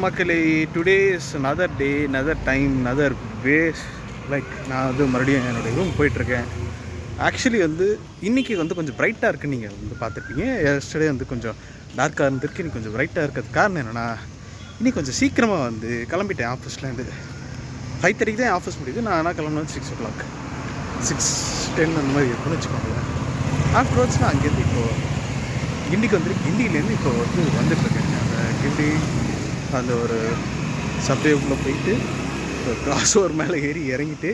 மக்களே, today is another day, another time, another ways. Like நான் வந்து மறுபடியும் என்னுடைய ரூம் போயிட்டுருக்கேன். ஆக்சுவலி வந்து இன்றைக்கி வந்து கொஞ்சம் பிரைட்டாக இருக்குது. நீங்கள் வந்து பார்த்துருப்பீங்க. எஸ்டர்டே வந்து கொஞ்சம் டார்க்காக இருந்திருக்கு. இன்றைக்கி கொஞ்சம் பிரைட்டாக இருக்கிறது காரணம் என்னென்னா, இன்றைக்கி கொஞ்சம் சீக்கிரமாக வந்து கிளம்பிட்டேன் ஆஃபீஸ்லேருந்து. 5:30 தான் ஆஃபீஸ் முடியுது. நான் ஆனால் கிளம்புனது 6 o'clock, 6:10 அந்த மாதிரி இருக்குன்னு வச்சுக்கோங்களேன். ஆஃப்டர்வர்ட்ஸ் நான் அங்கேருந்து இப்போது கிண்டிக்கு வந்துட்டு கிண்டியிலேருந்து இப்போ வந்து வந்துட்டுருக்கேன். அந்த கிண்டி அந்த ஒரு சப்வேக்குள்ளே போயிட்டு ஒரு கிராஸ் ஓவர் மேலே ஏறி இறங்கிட்டு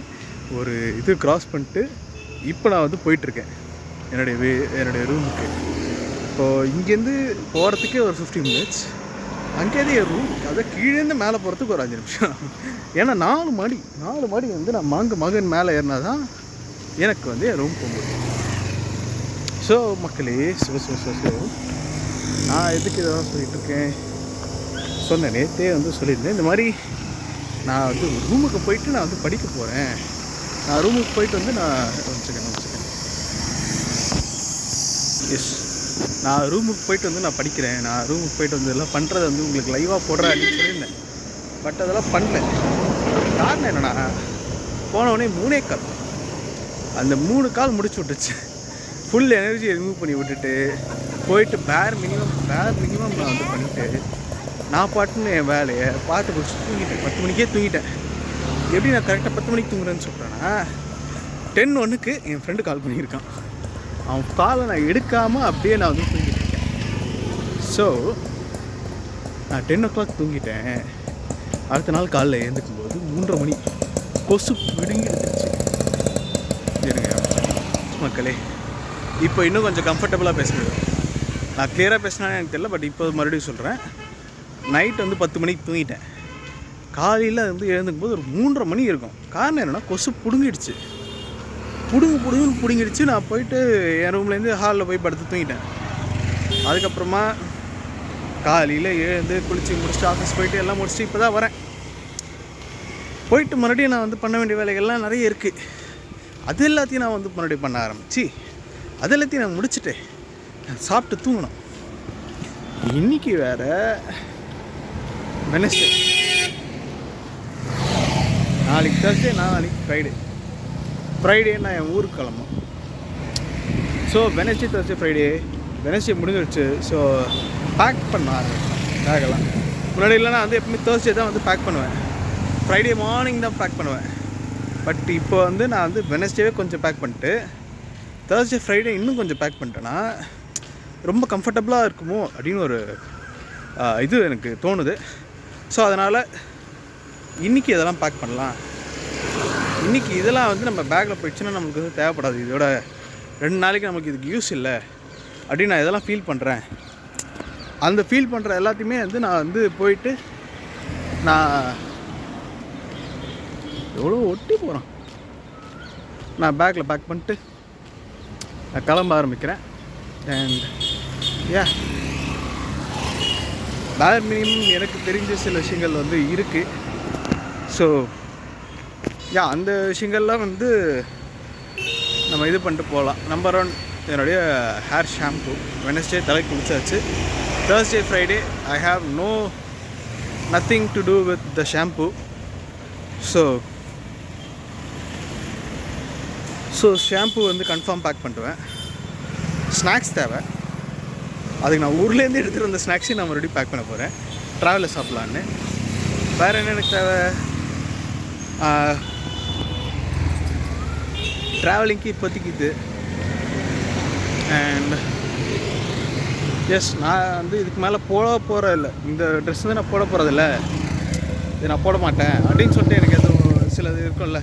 ஒரு இது க்ராஸ் பண்ணிட்டு இப்போ நான் வந்து போயிட்டுருக்கேன் என்னுடைய ரூமுக்கு. இப்போது இங்கேருந்து போகிறதுக்கே ஒரு 15 minutes, அங்கேயே என் ரூம் அதை கீழேருந்து மேலே போகிறதுக்கு ஒரு 5 நிமிஷம். ஏன்னா 4 மாடி வந்து நான் மகன் மேலே ஏறினா தான் எனக்கு வந்து என் ரூம் போக முடியும். ஸோ மக்களே, ஸோ நான் எதுக்கு இதெல்லாம் சொல்லிகிட்ருக்கேன் சொன்னேன். நேற்றே வந்து சொல்லியிருந்தேன், இந்த மாதிரி நான் வந்து ரூமுக்கு போயிட்டு நான் வந்து படிக்க போகிறேன். நான் ரூமுக்கு போயிட்டு வந்து நான் ரூமுக்கு போயிட்டு வந்து நான் படிக்கிறேன். நான் ரூமுக்கு போயிட்டு வந்து எல்லாம் பண்ணுறதை வந்து உங்களுக்கு லைவாக போடுறேன் அப்படின்னு சொல்லியிருந்தேன். பட் அதெல்லாம் பண்ணல. காரணம் என்னென்னா, போனவுடனே 3 கால், அந்த 3 கால் முடிச்சு விட்டுச்சு. ஃபுல் எனர்ஜியை ரிமூவ் பண்ணி விட்டுட்டு போயிட்டு பேர் மினிமம் நான் வந்து பண்ணிவிட்டு நான் பாட்டுன்னு என் வேலையை பார்த்து பிடிச்சி தூங்கிட்டேன். 10 மணிக்கே தூங்கிட்டேன். எப்படி நான் கரெக்டாக 10 மணிக்கு தூங்குறேன்னு சொல்கிறேன்னா, 10:01 என் ஃப்ரெண்டு கால் பண்ணியிருக்கான். அவன் காலை நான் எடுக்காமல் அப்படியே நான் வந்து தூங்கிட்டு இருக்கேன். ஸோ நான் 10 o'clock தூங்கிட்டேன். அடுத்த நாள் காலையில் எழுந்துக்கும்போது 3:30 மணி. கொசு பிடுங்கி எடுத்துருச்சு. சரிங்க மக்களே, இப்போ இன்னும் கொஞ்சம் கம்ஃபர்டபுளாக பேச முடியும். நான் கிளியராக பேசினானே எனக்கு தெரியல. பட் இப்போ மறுபடியும் சொல்கிறேன். நைட் வந்து 10 மணிக்கு தூங்கிட்டேன். காலையில் வந்து எழுந்துக்கும்போது ஒரு 3:30 மணி இருக்கும். காரணம் என்னென்னா, கொசு பிடுங்கிடுச்சு. பிடுங்கிடுச்சு. நான் போயிட்டு என் ரூம்லேருந்து ஹாலில் போய் படுத்து தூங்கிட்டேன். அதுக்கப்புறமா காலையில் எழுந்து குளித்து முடிச்சுட்டு ஆஃபீஸ் போயிட்டு எல்லாம் முடிச்சுட்டு இப்போ தான் வரேன். போயிட்டு மறுபடியும் நான் வந்து பண்ண வேண்டிய வேலைகள்லாம் நிறைய இருக்குது. அது எல்லாத்தையும் நான் வந்து மறுபடியும் பண்ண ஆரம்பிச்சு அது எல்லாத்தையும் நான் முடிச்சுட்டேன். சாப்பிட்டு தூங்கணும். இன்றைக்கி வேறு வெனஸ்டே, நாளைக்கு Thursday, நாளைக்கு ஃப்ரைடே நான் என் ஊருக்கு கிளம்பும். So Wednesday, Thursday, Friday. Wednesday முடிஞ்சிடுச்சு. ஸோ பேக் பண்ண ஆரம்பிச்சேன் பேக்கெல்லாம். முன்னாடி இல்லைனா வந்து எப்பவுமே Thursday தான் வந்து பேக் பண்ணுவேன். ஃப்ரைடே மார்னிங் தான் பேக் பண்ணுவேன். பட் இப்போ வந்து நான் வந்து வெனஸ்டேவே கொஞ்சம் பேக் பண்ணிட்டு Thursday, ஃப்ரைடே இன்னும் கொஞ்சம் பேக் பண்ணிட்டேன்னா ரொம்ப கம்ஃபர்டபுளாக இருக்குமோ அப்படின்னு ஒரு இது எனக்கு தோணுது. ஸோ அதனால் இன்றைக்கி இதெல்லாம் பேக் பண்ணலாம். இன்றைக்கி இதெல்லாம் வந்து நம்ம பேக்கில் போயிடுச்சுன்னா நம்மளுக்கு வந்து தேவைப்படாது. இதோட 2 நாளைக்கு நமக்கு இதுக்கு யூஸ் இல்லை அப்படின்னு நான் இதெல்லாம் ஃபீல் பண்ணுறேன். அந்த ஃபீல் பண்ணுற எல்லாத்தையுமே வந்து நான் வந்து போயிட்டு நான் எவ்வளோ ஒட்டி போகிறேன். நான் பேக்கில் பேக் பண்ணிட்டு நான் கிளம்ப ஆரம்பிக்கிறேன். அண்ட் பேர் மினிமம் எனக்கு தெரிஞ்ச சில விஷயங்கள் வந்து இருக்குது. ஸோ அந்த விஷயங்கள்லாம் வந்து நம்ம இது பண்ணிட்டு போகலாம். நம்பர் 1 என்னுடைய ஹேர் ஷாம்பு. வெனஸ்டே தலைக்கு குளிச்சாச்சு. Thursday, Friday I have nothing to do with the shampoo. So shampoo வந்து கன்ஃபார்ம் பேக் பண்ணிடுவேன். ஸ்நாக்ஸ் தேவை. அதுக்கு நான் ஊர்லேருந்து எடுத்துகிட்டு வந்த ஸ்நாக்ஸையும் நான் மறுபடியும் பேக் பண்ண போகிறேன், ட்ராவலில் சாப்பிட்லான்னு. வேறு என்ன எனக்கு தேவை? ட்ராவலிங்க்கு இப்போதைக்கு இது. அண்ட் நான் வந்து இதுக்கு மேலே போகிறதில்ல. இந்த ட்ரெஸ் வந்து நான் போட போகிறதில்ல, இது நான் போட மாட்டேன் அப்படின்னு சொல்லிட்டு எனக்கு எதுவும் சிலது இருக்கும்ல,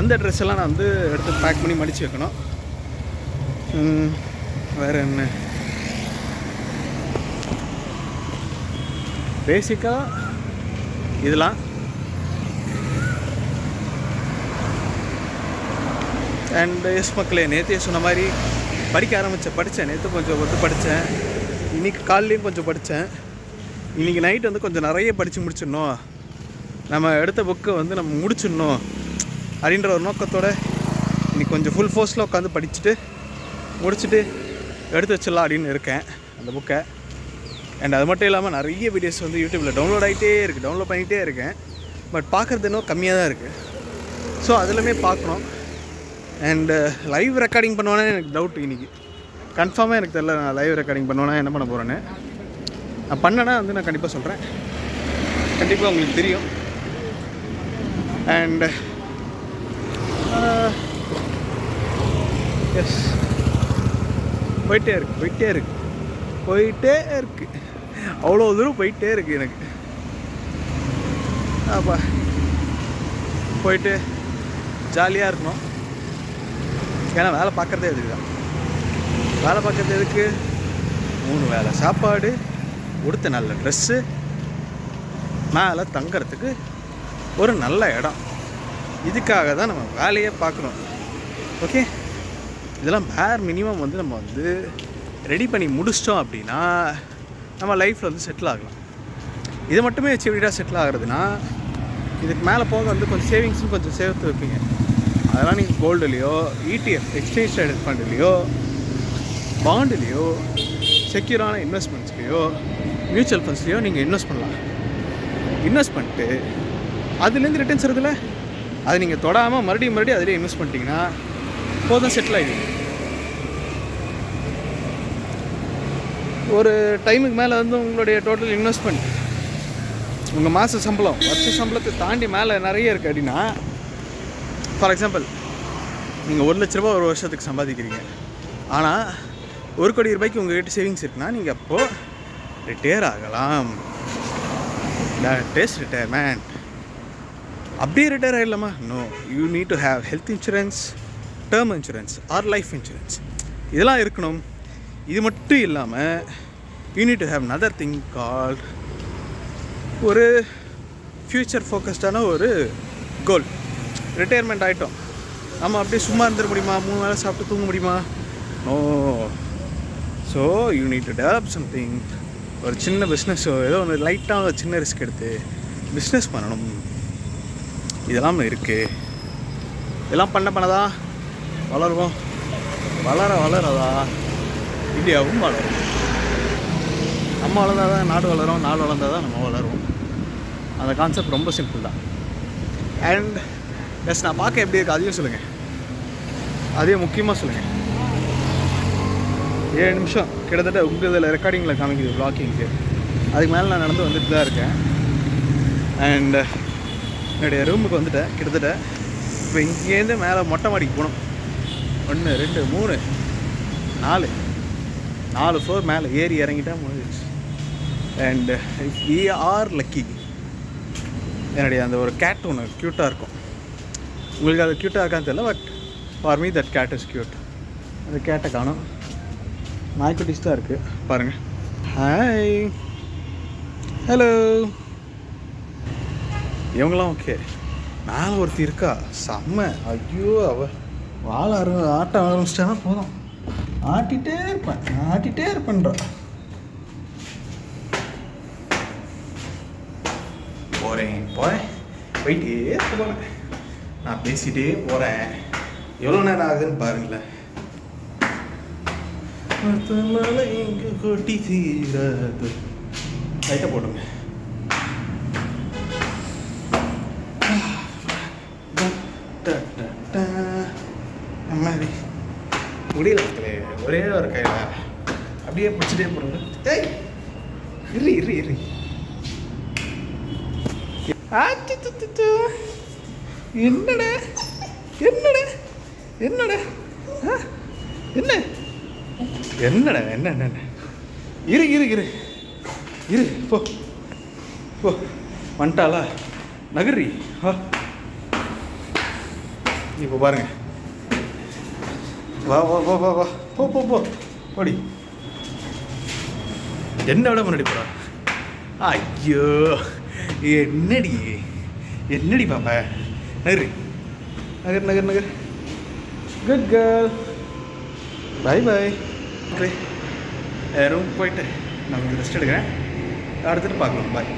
அந்த ட்ரெஸ் எல்லாம் நான் வந்து எடுத்து பேக் பண்ணி மடித்து வைக்கணும். வேறு என்ன? பேசிக்காக இதெல்லாம். அண்ட் மக்களே, நேற்றே சொன்ன மாதிரி படித்தேன். நேற்று கொஞ்சம் வந்து படித்தேன். இன்றைக்கி காலையிலையும் கொஞ்சம் படித்தேன். இன்றைக்கி நைட் வந்து கொஞ்சம் நிறைய படித்து முடிச்சிடணும், நம்ம எடுத்த புக்கை வந்து நம்ம முடிச்சிடணும் அப்படின்ற ஒரு நோக்கத்தோடு இன்றைக்கி கொஞ்சம் ஃபுல் ஃபோர்ஸில் உட்காந்து படிச்சுட்டு முடிச்சுட்டு எடுத்து வச்சிடலாம் அப்படின்னு இருக்கேன் அந்த புக்கை. அண்ட் அது மட்டும் இல்லாமல் நிறைய வீடியோஸ் வந்து யூடியூப்பில் டவுன்லோட் பண்ணிகிட்டே இருக்கேன். பட் பார்க்குறது இன்னும் கம்மியாக தான் இருக்குது. ஸோ அதிலுமே பார்க்கணும். அண்டு லைவ் ரெக்கார்டிங் பண்ணுவானே எனக்கு டவுட் இன்றைக்கி. கன்ஃபார்மாக எனக்கு தெரியல நான் லைவ் ரெக்கார்டிங் பண்ணுவேன்னா என்ன பண்ண போகிறேன்னு. நான் பண்ணேன்னா வந்து நான் கண்டிப்பாக சொல்கிறேன். கண்டிப்பாக உங்களுக்கு தெரியும். அண்ட் எஸ் போயிட்டே இருக்கு அவ்வளோ தூரம் போயிட்டே இருக்குது எனக்கு. அப்பா போயிட்டு ஜாலியாக இருக்கணும். ஏன்னா வேலை பார்க்குறதே இதுக்கு தான். வேலை பார்க்குறது எதுக்கு? 3 வேளை சாப்பாடு, உடுத்த நல்ல ட்ரெஸ்ஸு, மேலே தங்கிறதுக்கு ஒரு நல்ல இடம். இதுக்காக தான் நம்ம வேலையே பார்க்கணும். ஓகே, இதெல்லாம் பேர் மினிமம் வந்து நம்ம வந்து ரெடி பண்ணி முடிச்சிட்டோம் அப்படின்னா நம்ம லைஃப்பில் வந்து செட்டில் ஆகலாம். இதை மட்டுமே வச்சு எப்படிடா செட்டில் ஆகுறதுனா, இதுக்கு மேலே போக வந்து கொஞ்சம் சேவிங்ஸும் கொஞ்சம் சேர்த்து வைப்பீங்க. அதெல்லாம் நீங்கள் கோல்டுலேயோ, ETF எக்ஸ்சேஞ்ச் ட்ரேடட் ஃபண்டுலேயோ, பாண்டுலேயோ, செக்யூரான இன்வெஸ்ட்மெண்ட்ஸ்லேயோ, மியூச்சுவல் ஃபண்ட்ஸ்லேயோ நீங்கள் இன்வெஸ்ட் பண்ணலாம். இன்வெஸ்ட் பண்ணிட்டு அதுலேருந்து ரிட்டர்ன்ஸ் வருதுல்ல, அதை நீங்கள் தொடாமல் மறுபடியும் அதிலே இன்வெஸ்ட் பண்ணிட்டீங்கன்னா போதும், செட்டில் ஆகிடுங்க. ஒரு டைமுக்கு மேலே வந்து உங்களுடைய டோட்டல் இன்வெஸ்ட்மெண்ட், உங்கள் மாத சம்பளம், வருஷ சம்பளத்தை தாண்டி மேலே நிறைய இருக்குது அப்படின்னா, ஃபார் எக்ஸாம்பிள் நீங்கள் 1 லட்ச ரூபா ஒரு வருஷத்துக்கு சம்பாதிக்கிறீங்க. ஆனால் 1 கோடி ரூபாய்க்கு உங்கள்கிட்ட சேவிங்ஸ் இருக்குன்னா நீங்கள் அப்போது ரிட்டையர் ஆகலாம். That is retirement. அப்படியே ரிட்டையர் ஆகிடலாமா? No, you need to have health insurance, term insurance or life insurance. இதெல்லாம் இருக்கணும். இது மட்டும் இல்லாமல் you need to have another thing called ஒரு ஃப்யூச்சர் ஃபோக்கஸ்டான ஒரு கோல். ரிட்டையர்மெண்ட் ஆகிட்டோம், நம்ம அப்படியே சும்மா இருந்துட முடியுமா? 3 வேளை சாப்பிட்டு தூங்க முடியுமா? No. So you need to develop something. ஒரு சின்ன பிஸ்னஸோ ஏதோ ஒன்று லைட்டாக ஒரு சின்ன ரிஸ்க் எடுத்து பிஸ்னஸ் பண்ணணும். இதெல்லாம் இருக்குது. இதெல்லாம் பண்ணதான் வளருவோம். வளரதா இந்தியாவும் வளரும். நம்ம வளர்ந்தால் தான் நாடு வளரும், நாடு வளர்ந்தால் தான் நம்ம வளருவோம். அந்த கான்செப்ட் ரொம்ப சிம்பிள் தான். அண்ட் எஸ், நான் பார்க்க எப்படி இருக்குது அதையும் சொல்லுங்கள். அதையும் முக்கியமாக சொல்லுங்கள். 7 நிமிஷம் கிட்டத்தட்ட உங்கள் இதில் ரெக்கார்டிங்கில் காமிக்குது வ்ளாக்கிங்க்கு. அதுக்கு மேலே நான் நடந்து வந்துட்டு தான் இருக்கேன். அண்ட் என்னுடைய ரூமுக்கு வந்துட்டேன். கிட்டத்தட்ட இப்போ இங்கேருந்து மேலே மொட்டை மாடிக்கு போகணும். 1 2 3 4 ஃப்ளோர் மேலே ஏறி இறங்கிட்டா முடிஞ்சிச்சு. And we are lucky. என்னுடைய அந்த ஒரு கேட் ஒன்று க்யூட்டாக இருக்கும். உங்களுக்கு அது க்யூட்டாக இருக்கான்னு தெரியல, but for me that cat is cute. அந்த கேட்டை காணும். நாய்க்குட்டிஸ் தான் இருக்குது பாருங்கள். Hi, hello. இவங்களாம் ஓகே. மேலே ஒருத்தி இருக்கா செம்ம. ஐயோ, ஆட்டம் ஆரம்பிச்சிட்டானா போதும், ஆட்டிகிட்டே இருப்பேன்றா. போயிட்டே போகிறேன். நான் பேசிகிட்டே போகிறேன். எவ்வளோ நேரம் ஆகுதுன்னு பாருங்களேன். மலை இங்கே கொட்டி தீராது. லைட்டாக போட்டுங்க. மாதிரி முடியல மக்களே. ஒரே ஒரு கையில் அப்படியே பிடிச்சிட்டே போகிறோங்க. டேய் இரு என்னடா என்ன இரு போ வந்துட்டாளா? நகர்றி இப்போ பாருங்க. வா போ போடி. என்ன விட முன்னாடி போகிறா? ஐயோ, என்னடி பாப்பா? நகர். Good girl. பை. ரூம் போயிட்டு நான் கொஞ்சம் ரெஸ்ட் எடுக்கிறேன். அடுத்துட்டு பார்க்கலாம். பாய்.